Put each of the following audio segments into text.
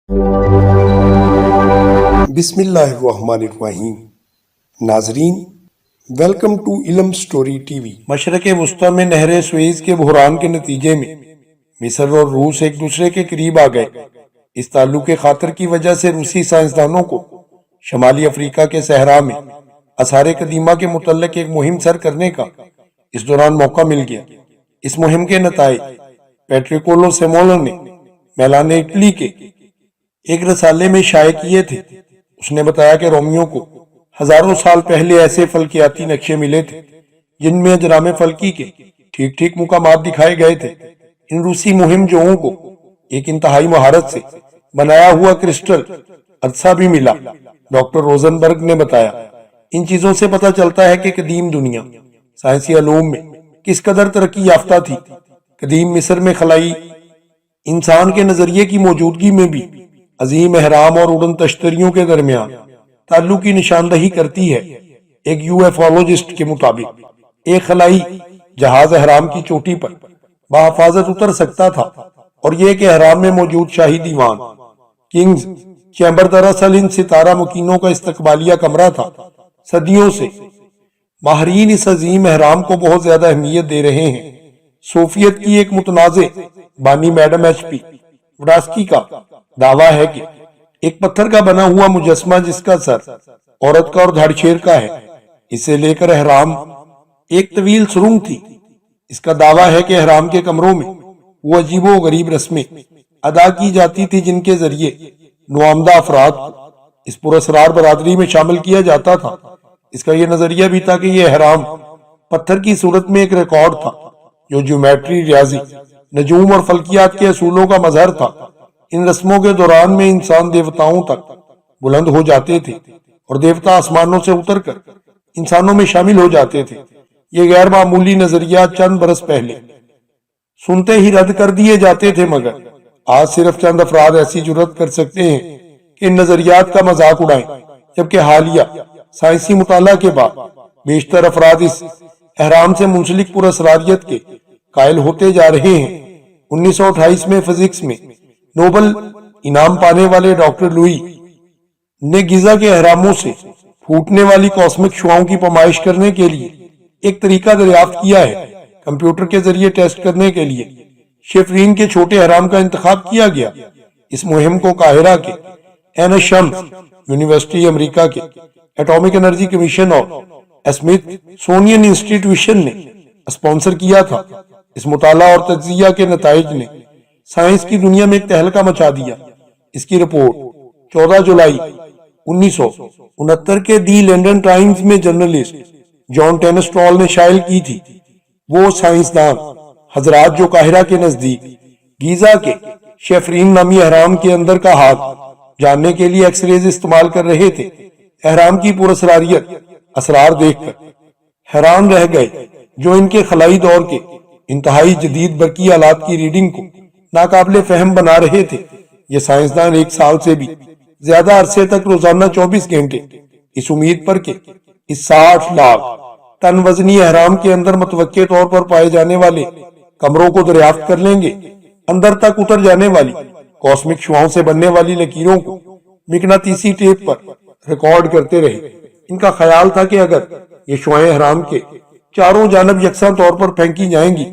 بسم اللہ الرحمن الرحیم۔ ناظرین، ویلکم ٹو علم سٹوری ٹی وی۔ مشرق وسطی میں نہر سویز کے بحران کے نتیجے میں مصر اور روس ایک دوسرے کے قریب آ گئے۔ اس تعلق خاطر کی وجہ سے روسی سائنسدانوں کو شمالی افریقہ کے صحرا میں آثار قدیمہ کے متعلق ایک مہم سر کرنے کا اس دوران موقع مل گیا۔ اس مہم کے نتائج پیٹریکولو سیمولو نے میلان اٹلی کے ایک رسالے میں شائع کیے تھے۔ اس نے بتایا کہ رومیوں کو ہزاروں سال پہلے ایسے فلکیاتی نقشے ملے تھے جن میں اجرام فلکی کے ٹھیک ٹھیک مقامات دکھائے گئے تھے۔ ان روسی مہم جوؤں کو ایک انتہائی مہارت سے بنایا ہوا کرسٹل عدسہ بھی ملا۔ ڈاکٹر روزنبرگ نے بتایا، ان چیزوں سے پتہ چلتا ہے کہ قدیم دنیا سائنسی علوم میں کس قدر ترقی یافتہ تھی۔ قدیم مصر میں خلائی انسان کے نظریے کی موجودگی میں بھی عظیم اہرام اور اڑن تشتریوں کے درمیان تعلق کی نشاندہی کرتی ہے۔ ایک UFOlogist کے مطابق ایک خلائی جہاز اہرام کی چوٹی پر بحفاظت اتر سکتا تھا، اور یہ کہ اہرام میں موجود شاہی دیوان کنگز چیمبر دراصل ان ستارہ مکینوں کا استقبالیہ کمرہ تھا۔ صدیوں سے ماہرین اس عظیم اہرام کو بہت زیادہ اہمیت دے رہے ہیں۔ سوفیت کی ایک متنازع بانی میڈم HP وڈاسکی کا دعویٰ ہے کہ ایک پتھر کا بنا ہوا مجسمہ جس کا سر عورت کا اور دھڑ شیر کا ہے، اسے لے کر اہرام ایک طویل سرنگ تھی۔ اس کا دعویٰ ہے کہ اہرام کے کمروں میں وہ عجیب و غریب رسمیں ادا کی جاتی تھی جن کے ذریعے نوآمدہ افراد کو اس پراسرار برادری میں شامل کیا جاتا تھا۔ اس کا یہ نظریہ بھی تھا کہ یہ اہرام پتھر کی صورت میں ایک ریکارڈ تھا جو جیومیٹری، ریاضی، نجوم اور فلکیات کے اصولوں کا مظہر تھا۔ ان رسموں کے دوران میں انسان دیوتاؤں تک بلند ہو جاتے تھے اور دیوتا آسمانوں سے اتر کر انسانوں میں شامل ہو جاتے تھے۔ یہ غیر معمولی نظریات چند برس پہلے سنتے ہی رد کر دیے جاتے تھے، مگر آج صرف چند افراد ایسی جرات کر سکتے ہیں کہ ان نظریات کا مذاق اڑائیں، جبکہ حالیہ سائنسی مطالعہ کے بعد بیشتر افراد اس اہرام سے منسلک پراسراریت کے قائل ہوتے جا رہے ہیں۔ 1928 میں فزکس میں نوبل انعام پانے والے ڈاکٹر لوئی نے گیزا کے اہراموں سے پھوٹنے والی کاسمک شعاؤں کی پیمائش کرنے کے لیے ایک طریقہ دریافت کیا ہے۔ کمپیوٹر کے ذریعے ٹیسٹ کرنے کے لیے شفرین کے چھوٹے اہرام کا انتخاب کیا گیا۔ اس مہم کو قاہرہ کے عین الشمس یونیورسٹی، امریکہ کے ایٹامک انرجی کمیشن اور اسمتھ سونین انسٹی ٹیوشن نے اسپانسر کیا تھا۔ اس مطالعہ اور تجزیہ کے نتائج نے سائنس کی دنیا میں ایک تہلکہ مچا دیا۔ اس کی رپورٹ 14 جولائی 1969 کے دی لنڈن ٹائمز میں جرنلسٹ جان ٹینسٹال نے شائع کی تھی۔ وہ سائنسدان حضرات جو قاہرہ کے نزدیک گیزا کے شفرین نامی اہرام کے اندر کا ہاتھ جاننے کے لیے ایکس ریز استعمال کر رہے تھے، اہرام کی پراسراریت اسرار دیکھ کر حیران رہ گئے، جو ان کے خلائی دور کے انتہائی جدید برقی آلات کی ریڈنگ کو ناقابل فہم بنا رہے تھے۔ یہ سائنسدان ایک سال سے بھی زیادہ عرصے تک روزانہ 24 گھنٹے اس امید پر کہ اس 60 لاکھ ٹن وزنی اہرام کے اندر متوقع طور پر پائے جانے والے کمروں کو دریافت کر لیں گے، اندر تک اتر جانے والی کاسمک شعاؤں سے بننے والی لکیروں کو مقناطیسی ٹیپ پر ریکارڈ کرتے رہے۔ ان کا خیال تھا کہ اگر یہ شعائیں اہرام کے چاروں جانب یکساں طور پر پھینکی جائیں گی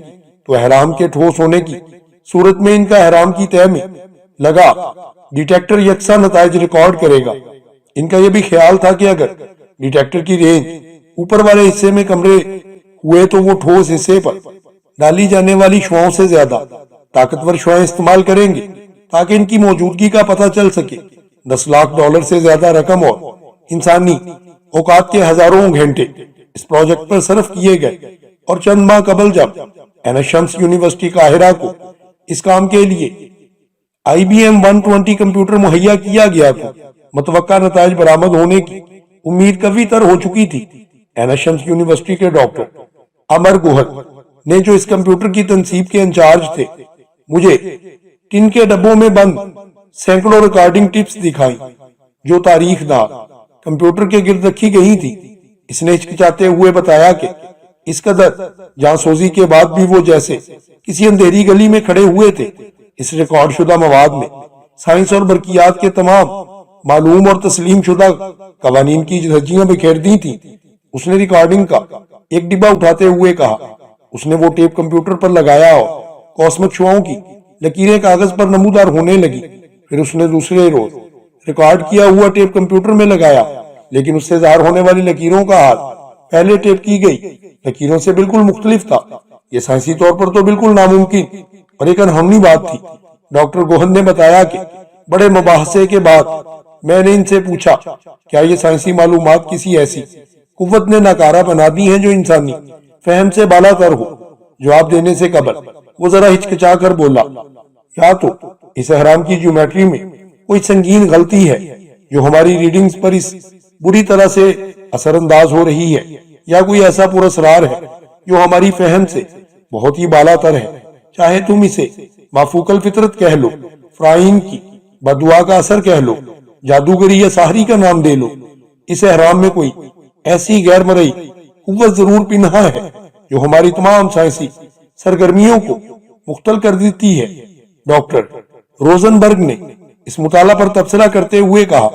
تو اہرام کے ٹھوس ہونے کی صورت میں ان کا اہرام کی تہہ میں لگا ڈیٹیکٹر یکساں نتائج ریکارڈ کرے گا۔ ان کا یہ بھی خیال تھا کہ اگر ڈیٹیکٹر کی رینج اوپر والے حصے میں کمرے ہوئے تو وہ ٹھوس حصے پر ڈالی جانے والی شعاؤں سے زیادہ طاقتور شعائیں استعمال کریں گے تاکہ ان کی موجودگی کا پتہ چل سکے۔ $10 لاکھ سے زیادہ رقم اور انسانی اوقات کے ہزاروں گھنٹے اس پروجیکٹ پر صرف کیے گئے، اور چند ماہ قبل جب عین الشمس یونیورسٹی قاہرہ کو اس کام کے لیے IBM 120 کمپیوٹر مہیا کیا گیا تو متوقع نتائج برآمد ہونے کی امید قوی تر ہو چکی تھی۔ عین الشمس یونیورسٹی کے ڈاکٹر امر گوہر نے، جو اس کمپیوٹر کی تنصیب کے انچارج تھے، مجھے ٹن کے ڈبوں میں بند سینکڑوں ریکارڈنگ ٹپس دکھائیں جو تاریخ دان کمپیوٹر کے گرد رکھی گئی تھی۔ اس نے ہچکچاتے ہوئے بتایا کہ اس قدر جانسوزی کے بعد بھی وہ جیسے کسی اندھیری گلی میں کھڑے ہوئے تھے۔ اس ریکارڈ شدہ مواد میں سائنس اور برقیات کے تمام معلوم اور تسلیم شدہ قوانین کی دھجیاں بکھیر دی تھی۔ اس نے ریکارڈنگ کا ایک ڈبہ اٹھاتے ہوئے کہا۔ اس نے وہ ٹیپ کمپیوٹر پر لگایا اور کاسمک شعاؤں کی لکیریں کاغذ پر نمودار ہونے لگی۔ پھر اس نے دوسرے روز ریکارڈ کیا ہوا ٹیپ کمپیوٹر میں لگایا، لیکن اس سے ظاہر ہونے والی لکیروں کا حال پہلے ٹیپ کی گئی لکیروں سے بالکل مختلف تھا۔ یہ سائنسی طور پر تو بالکل ناممکن اور ایک انہونی بات تھی۔ ڈاکٹر گوہن نے بتایا کہ بڑے مباحثے کے بعد میں نے ان سے پوچھا، کیا یہ سائنسی معلومات کسی ایسی قوت نے ناکارہ بنا دی ہیں جو انسانی فہم سے بالا تر ہو؟ جواب دینے سے قبل وہ ذرا ہچکچا کر بولا، یا تو اس اہرام کی جیومیٹری میں کوئی سنگین غلطی ہے جو ہماری ریڈنگز پر اس بری طرح سے اثر انداز ہو رہی ہے، یا کوئی ایسا پراسرار ہے جو ہماری فہم سے بہت ہی بالا تر ہے۔ چاہے تم اسے مافوق الفطرت کہہ لو، فرائن کی بدعا کا اثر کہہ لو، جادوگری یا ساحری کا نام دے لو، اس احرام میں کوئی ایسی غیر مرئی قوت ضرور پنہا ہے جو ہماری تمام سائنسی سرگرمیوں کو مختل کر دیتی ہے۔ ڈاکٹر روزنبرگ نے اس مطالعہ پر تبصرہ کرتے ہوئے کہا،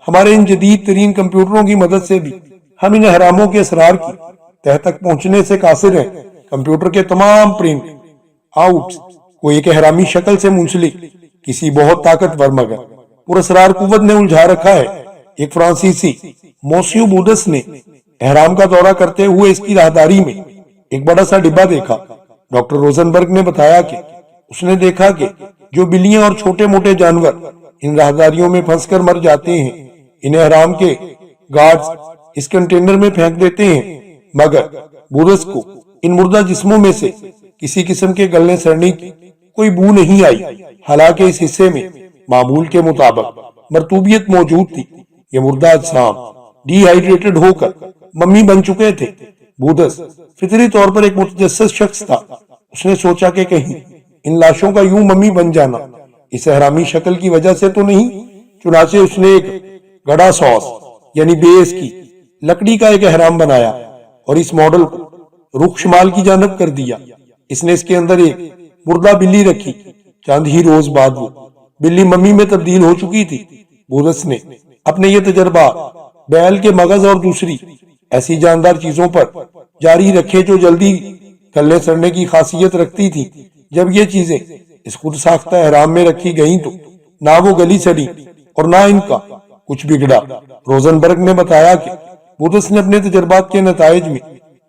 ہمارے ان جدید ترین کمپیوٹروں کی مدد سے بھی ہم ان احراموں کے اسرار کی تہ تک پہنچنے سے قاصر ہیں۔ کمپیوٹر کے تمام پرنٹ آؤٹس کو ایک احرامی شکل سے منسلک کسی بہت طاقتور مگر پراسرار قوت نے الجھا رکھا ہے۔ ایک فرانسیسی موسیو بودس نے احرام کا دورہ کرتے ہوئے اس کی راہداری میں ایک بڑا سا ڈبہ دیکھا۔ ڈاکٹر روزنبرگ نے بتایا کہ اس نے دیکھا کہ جو بلیاں اور چھوٹے موٹے جانور ان راہداریوں میں پھنس کر مر جاتے ہیں، ان احرام کے گارڈز اس کنٹینر میں پھینک دیتے ہیں، مگر بودس کو ان مردہ جسموں میں سے کسی قسم کے گلنے سڑنے کی کوئی بو نہیں آئی، حالانکہ اس حصے میں معمول کے مطابق مرطوبیت موجود تھی۔ یہ مردہ اجسام ڈی ہائیڈریٹڈ ہو کر ممی بن چکے تھے۔ بودس فطری طور پر ایک متجسس شخص تھا۔ اس نے سوچا کہ کہیں ان لاشوں کا یوں ممی بن جانا اس احرامی شکل کی وجہ سے تو نہیں۔ چنانچہ اس نے ایک گڑا سوس یعنی بیس کی لکڑی کا ایک احرام بنایا اور اس ماڈل کو رخ شمال کی جانب کر دیا۔ اس نے اس کے اندر ایک مردہ بلی رکھی۔ چند ہی روز بعد وہ بلی ممی میں تبدیل ہو چکی تھی۔ بودس نے اپنے یہ تجربہ بیل کے مغز اور دوسری ایسی جاندار چیزوں پر جاری رکھے جو جلدی گلنے سڑنے کی خاصیت رکھتی تھی۔ جب یہ چیزیں اس خود ساختہ احرام میں رکھی گئیں تو نہ وہ گلی سڑی اور نہ ان کا کچھ بگڑا۔ روزنبرگ نے بتایا کہ بودس نے اپنے تجربات کے نتائج میں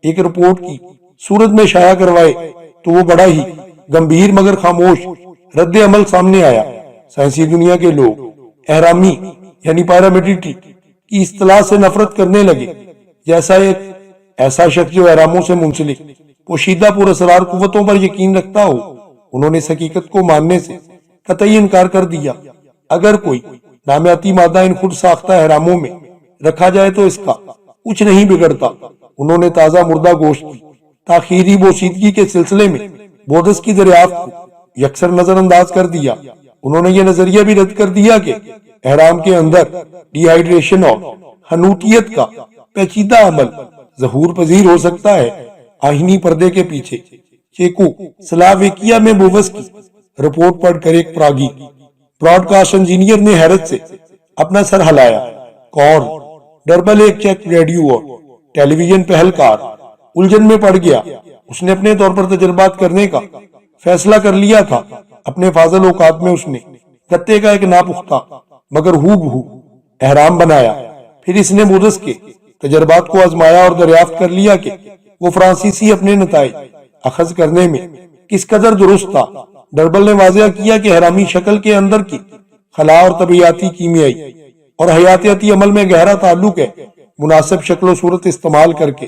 ایک رپورٹ کی صورت میں شائع کروائے تو وہ بڑا ہی گمبھیر مگر خاموش رد عمل سامنے آیا۔ سائنسی دنیا کے لوگ احرامی یعنی پیرامڈیٹی کی اصطلاح سے نفرت کرنے لگے، جیسا ایک ایسا شخص جو احراموں سے منسلک پوشیدہ پراسرار قوتوں پر یقین رکھتا ہو۔ انہوں نے اس حقیقت کو ماننے سے قطعی انکار کر دیا۔ اگر کوئی نامیاتی مادہ ان خود ساختہ احراموں میں رکھا جائے تو اس کا کچھ نہیں بگڑتا۔ انہوں نے تازہ مردہ گوشت کی تاخیری بوسیدگی کے سلسلے میں بودس کی دریافت کو یکسر نظر انداز کر دیا۔ انہوں نے یہ نظریہ بھی رد کر دیا کہ احرام کے اندر ڈی ہائیڈریشن اور حنوتیت کا پیچیدہ عمل ظہور پذیر ہو سکتا ہے۔ آہنی پردے کے پیچھے چیکو سلاویکیا میں بووس کی رپورٹ پڑھ کر ایک پراگی براڈ کاسٹ انجینئر نے حیرت سے اپنا سر ہلایا۔ کون ڈربل ایک چیک ریڈیو اور ٹیلی ویژن پہلکار الجھن میں پڑ گیا۔ اس نے اپنے طور پر تجربات کرنے کا فیصلہ کر لیا تھا۔ اپنے فاضل اوقات میں اس نے گتے کا ایک ناپختہ مگر ہو بہو احرام بنایا۔ پھر اس نے بودس کے تجربات کو آزمایا اور دریافت کر لیا کہ وہ فرانسیسی اپنے نتائج اخذ کرنے میں کس قدر درست تھا۔ ڈربل نے واضح کیا کہ احرامی شکل کے اندر کی خلا اور طبیعیاتی کیمیائی اور حیاتیاتی عمل میں گہرا تعلق ہے۔ مناسب شکل و صورت استعمال کر کے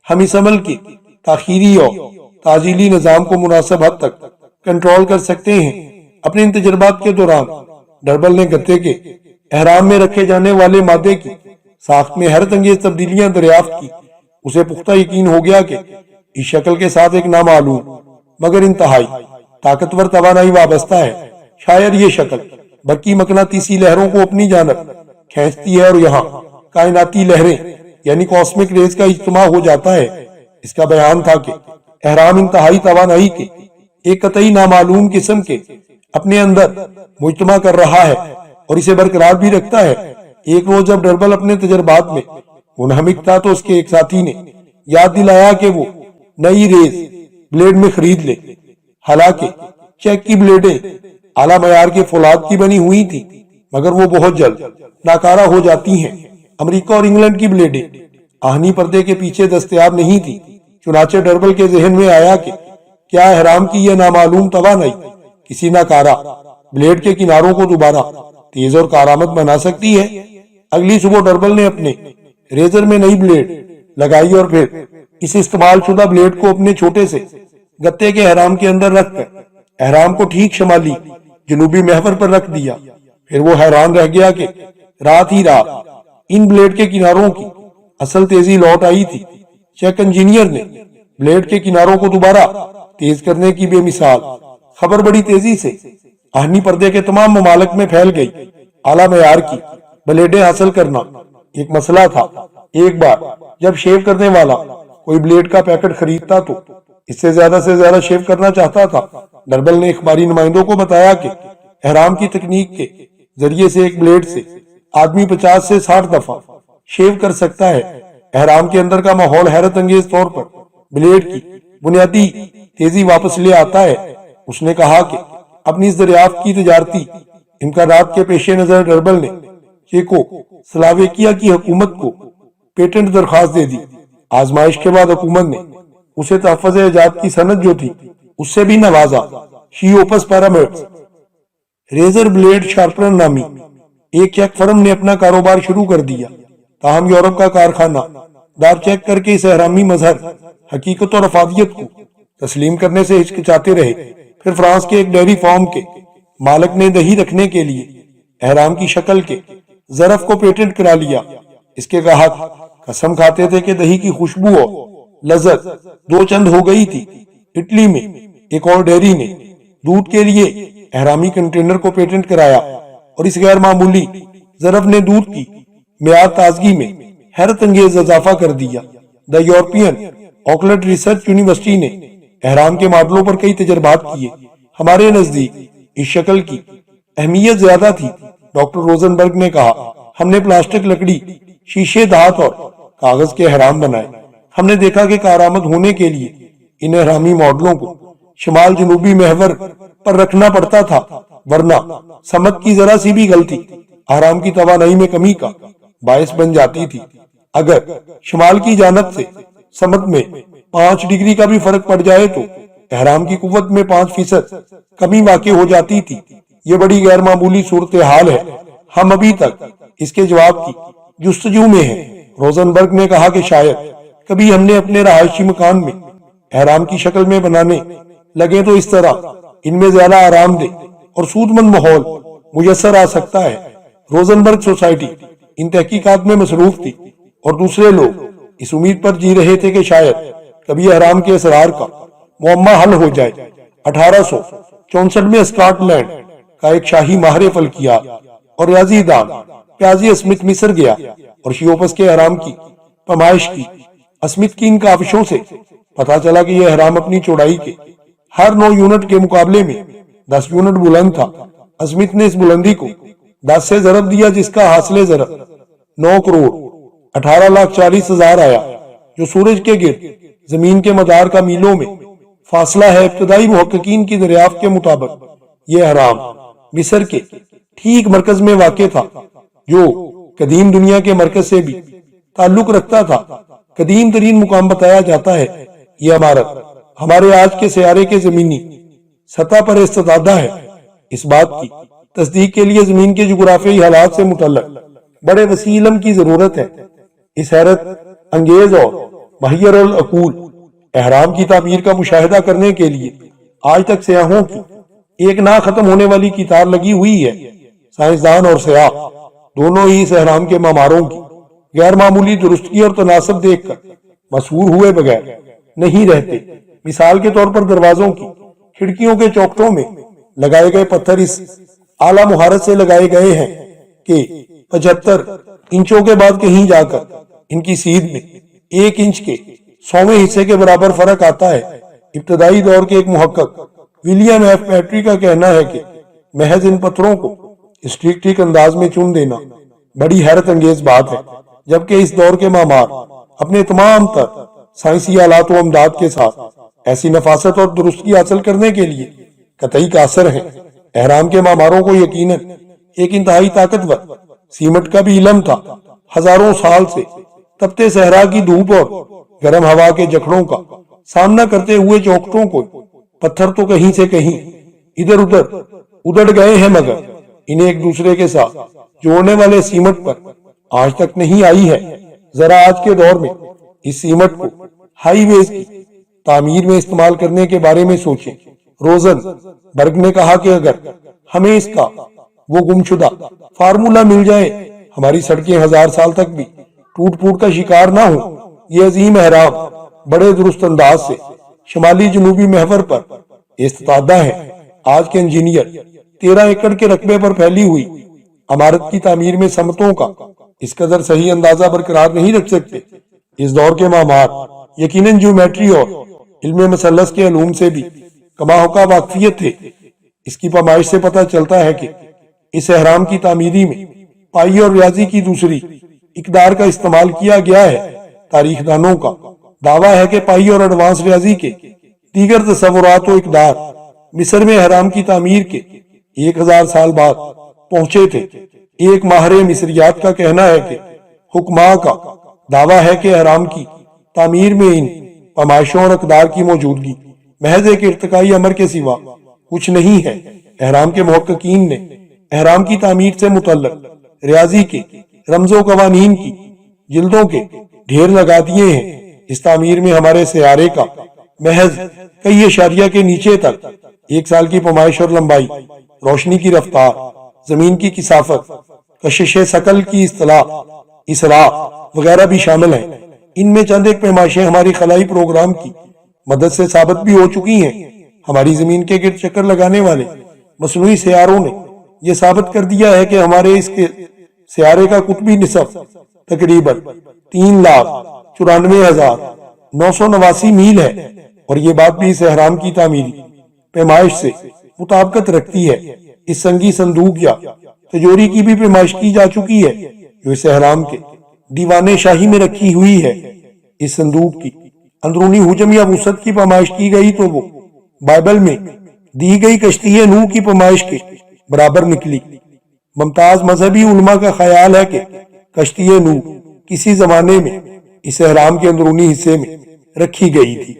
ہم اس عمل کی تاخیری اور تعجیلی نظام کو مناسب حد تک کنٹرول کر سکتے ہیں۔ اپنے ان تجربات کے دوران ڈربل نے گتے کے احرام میں رکھے جانے والے مادے کی ساخت میں حیرت انگیز تبدیلیاں دریافت کی۔ اسے پختہ یقین ہو گیا کہ اس شکل کے ساتھ ایک نامعلوم مگر انتہائی طاقتور توانائی وابستہ ہے۔ شاید یہ شکل برقی مقناطیسی لہروں کو اپنی جانب کھینچتی ہے اور یہاں کائناتی لہریں یعنی کاسمک ریز کا اجتماع ہو جاتا ہے۔ اس کا بیان تھا کہ احرام انتہائی توانائی کے ایک قطعی نامعلوم قسم کے اپنے اندر مجتمع کر رہا ہے اور اسے برقرار بھی رکھتا ہے۔ ایک روز جب ڈربل اپنے تجربات میں منہمک تھا تو اس کے ایک ساتھی نے یاد دلایا کہ وہ نئی ریز بلیڈ میں خرید لے۔ حالانکہ چیک کی بلیڈیں اعلیٰ معیار کے فولاد کی بنی ہوئی تھی، مگر وہ بہت جلد ناکارہ ہو جاتی ہیں۔ امریکہ اور انگلینڈ کی بلیڈیں آہنی پردے کے پیچھے دستیاب نہیں تھی۔ چنانچہ ڈربل کے ذہن میں آیا کہ کیا احرام کی یہ نامعلوم توانائی کسی ناکارہ بلیڈ کے کناروں کو دوبارہ تیز اور کارآمد بنا سکتی ہے۔ اگلی صبح ڈربل نے اپنے ریزر میں نئی بلیڈ لگائی اور پھر اس استعمال شدہ بلیڈ کو اپنے چھوٹے سے گتے کے احرام کے اندر رکھ کر احرام کو ٹھیک شمالی جنوبی محور پر رکھ دیا۔ پھر وہ حیران رہ گیا کہ رات ہی رات ان بلیڈ کے کناروں کی اصل تیزی لوٹ آئی تھی۔ چیک انجینئر نے بلیڈ کے کناروں کو دوبارہ تیز کرنے کی بے مثال خبر بڑی تیزی سے آہنی پردے کے تمام ممالک میں پھیل گئی۔ اعلیٰ معیار کی بلیڈیں حاصل کرنا ایک مسئلہ تھا۔ ایک بار جب شیو کرنے والا کوئی بلیڈ کا پیکٹ خریدتا تو اس سے زیادہ شیو کرنا چاہتا تھا۔ ڈربل نے اخباری نمائندوں کو بتایا کہ احرام کی تکنیک کے ذریعے سے ایک بلیڈ سے آدمی 50 سے 60 دفعہ شیو کر سکتا ہے۔ احرام کے اندر کا ماحول حیرت انگیز طور پر بلیڈ کی بنیادی تیزی واپس لے آتا ہے۔ اس نے کہا کہ اپنی اس دریافت کی تجارتی امکانات کے پیش نظر ڈربل نے چیکو سلاویکیا کی حکومت کو پیٹنٹ درخواست دے دی۔ آزمائش کے بعد حکومت نے اسے تحفظ ایجاد کی سند جو تھی اس سے بھی نوازا۔ شیوپس پیرامڈز ریزر بلیڈ شارپنر نامی ایک چیک فرم نے اپنا کاروبار شروع کر دیا۔ تاہم یورپ کا کارخانہ دار چیک کر کے اس احرامی مظہر حقیقت اور افادیت کو تسلیم کرنے سے ہچکچاتے رہے۔ پھر فرانس کے ایک ڈیری فارم کے مالک نے دہی رکھنے کے لیے احرام کی شکل کے ظرف کو پیٹنٹ کرا لیا۔ اس کے گاہک قسم کھاتے تھے کہ دہی کی خوشبو اور لذت دو چند ہو گئی تھی۔ اٹلی میں ایک اور ڈیری نے دودھ کے لیے احرامی کنٹینر کو پیٹنٹ کرایا اور اس غیر معمولی ظرف نے دودھ کی معیار تازگی میں حیرت انگیز اضافہ کر دیا۔ The European Auckland research university نے احرام کے ماڈلوں پر کئی تجربات کیے۔ ہمارے نزدیک اس شکل کی اہمیت زیادہ تھی، ڈاکٹر روزنبرگ نے کہا۔ ہم نے پلاسٹک، لکڑی، شیشے، دھات اور کاغذ کے احرام بنائے۔ ہم نے دیکھا کہ کارآمد ہونے کے لیے ان احرامی ماڈلوں کو شمال جنوبی محور پر رکھنا پڑتا تھا، ورنہ سمت کی ذرا سی بھی غلطی احرام کی توانائی میں کمی کا باعث بن جاتی تھی۔ اگر شمال کی جانب سے سمت میں 5 ڈگری کا بھی فرق پڑ جائے تو احرام کی قوت میں 5% کمی واقع ہو جاتی تھی۔ یہ بڑی غیر معمولی صورتحال ہے۔ ہم ابھی تک اس کے جواب کی جستجو میں ہیں۔ روزنبرگ نے کہا کہ شاید کبھی ہم نے اپنے رہائشی مکان میں احرام کی شکل میں بنانے لگے تو اس طرح ان میں زیادہ آرام دہ اور سود مند ماحول میسر آ سکتا ہے۔ روزنبرگ سوسائٹی ان تحقیقات میں مصروف تھی اور دوسرے لوگ اس امید پر جی رہے تھے کہ شاید کبھی احرام کے اسرار کا معمہ حل ہو جائے۔ 1864 میں اسکاٹ لینڈ کا ایک شاہی ماہر فلکیات اور ریاضی دان پیازی اسمتھ مصر گیا اور شیوپس کے احرام کی پیمائش کی۔ اسمتھ کی ان کاوشوں سے پتا چلا کہ یہ احرام اپنی چوڑائی کے ہر 9 یونٹ کے مقابلے میں 10 یونٹ بلند تھا۔ اسمتھ نے اس بلندی کو 10 سے ضرب دیا، جس کا حاصل ضرب 9,18,40,000 آیا، جو سورج کے گرد زمین کے مدار کا میلوں میں فاصلہ ہے۔ ابتدائی محققین کی دریافت کے مطابق یہ احرام مصر کے ٹھیک مرکز میں واقع تھا، جو قدیم دنیا کے مرکز سے بھی تعلق رکھتا تھا۔ قدیم ترین مقام بتایا جاتا ہے یہ عمارت ہمارے آج کے سیارے کے زمینی سطح پر استدادہ ہے۔ اس بات کی تصدیق کے لیے زمین کے جغرافیائی حالات سے متعلق بڑے وسیع علم کی ضرورت ہے۔ اس حیرت انگیز اور محیر العقول احرام کی تعبیر کا مشاہدہ کرنے کے لیے آج تک سیاحوں کی ایک نہ ختم ہونے والی قطار لگی ہوئی ہے۔ سائنسدان اور سیاح دونوں ہی اس احرام کے معماروں کی غیر معمولی درستگی اور تناسب دیکھ کر مسحور ہوئے بغیر نہیں رہتے۔ مثال کے طور پر دروازوں کی کھڑکیوں کے چوکھٹوں میں لگائے گئے پتھر اس اعلیٰ مہارت سے لگائے گئے ہیں کہ 75 انچوں کے بعد کہیں جا کر ان کی سیدھ میں 1 انچ کے 100ویں حصے کے برابر فرق آتا ہے۔ ابتدائی دور کے ایک محقق ولیم ایف پیٹری کا کہنا ہے کہ محض ان پتھروں کو اس ٹھیک ٹھیک انداز میں چن دینا بڑی حیرت انگیز بات ہے، جبکہ اس دور کے معمار اپنے تمام تر سائنسی آلات و امداد کے ساتھ ایسی نفاست اور درستگی حاصل کرنے کے لیے قطعی قاصر ہیں۔ اہرام کے معماروں کو یقیناً ایک انتہائی طاقتور سیمٹ کا بھی علم تھا۔ ہزاروں سال سے تپتے صحرا کی دھوپ اور گرم ہوا کے جکڑوں کا سامنا کرتے ہوئے چوکٹوں کو پتھر تو کہیں سے کہیں ادھر ادھر ادڑ گئے ہیں، مگر انہیں ایک دوسرے کے ساتھ جوڑنے والے سیمٹ پر آج تک نہیں آئی ہے۔ ذرا آج کے دور میں اس سیمٹ کو ہائی ویز کی تعمیر میں استعمال کرنے کے بارے میں سوچیں۔ روزن برگ نے کہا کہ اگر ہمیں اس کا وہ گمشدہ فارمولا مل جائے، ہماری سڑکیں 1000 سال تک بھی ٹوٹ پھوٹ کا شکار نہ ہوں۔ یہ عظیم اہرام بڑے درست انداز سے شمالی جنوبی محور پر استفادہ ہے۔ آج کے انجینئر 13 ایکڑ کے رقبے پر پھیلی ہوئی عمارت کی تعمیر میں سمتوں کا اس قدر صحیح اندازہ برقرار نہیں رکھ سکتے۔ اس دور کے معمار یقیناً جیومیٹری اور علم مثلث کے علوم سے بھی کما ہوکا واقفیت تھے۔ اس کی پیمائش سے پتہ چلتا ہے کہ اس اہرام کی تعمیری میں پائی اور ریاضی کی دوسری اقدار کا استعمال کیا گیا ہے۔ تاریخ دانوں کا دعویٰ ہے کہ پائی اور ایڈوانس ریاضی کے دیگر تصورات و اقدار مصر میں اہرام کی تعمیر کے 1000 سال بعد پہنچے تھے۔ ایک ماہر مصریات کا کہنا ہے کہ حکماء کا دعویٰ ہے کہ اہرام کی تعمیر میں ان پیمائشوں اور اقدار کی موجودگی محض ایک ارتقائی امر کے سوا کچھ نہیں ہے۔ اہرام کے محققین نے اہرام کی تعمیر سے متعلق ریاضی کے رمز و قوانین کی جلدوں کے ڈھیر لگا دیے ہیں۔ اس تعمیر میں ہمارے سیارے کا محض کئی اشاریہ کے نیچے تک 1 سال کی پیمائش اور لمبائی، روشنی کی رفتار، زمین کی کثافت، کشش ثقل کی اصطلاح، اسراء وغیرہ بھی شامل ہیں۔ ان میں چند ایک پیمائشیں ہماری خلائی پروگرام کی مدد سے ثابت بھی ہو چکی ہیں۔ ہماری زمین کے گرد چکر لگانے والے مصنوعی سیاروں نے یہ ثابت کر دیا ہے کہ ہمارے اس کے سیارے کا قطبی نصف تقریباً 3,94,989 میل ہے، اور یہ بات بھی اس اہرام کی تعمیری پیمائش سے مطابقت رکھتی ہے۔ اس سنگی صندوق یا تجوری کی بھی پیمائش کی جا چکی ہے جو اس اہرام کے دیوان شاہی میں رکھی ہوئی ہے۔ اس صندوق کی اندرونی حجم یا وسعت کی پیمائش کی گئی تو وہ بائبل میں دی گئی کشتی نوح کی پیمائش کے برابر نکلی۔ ممتاز مذہبی علماء کا خیال ہے کہ کشتی نوح کسی زمانے میں اس اہرام کے اندرونی حصے میں رکھی گئی تھی۔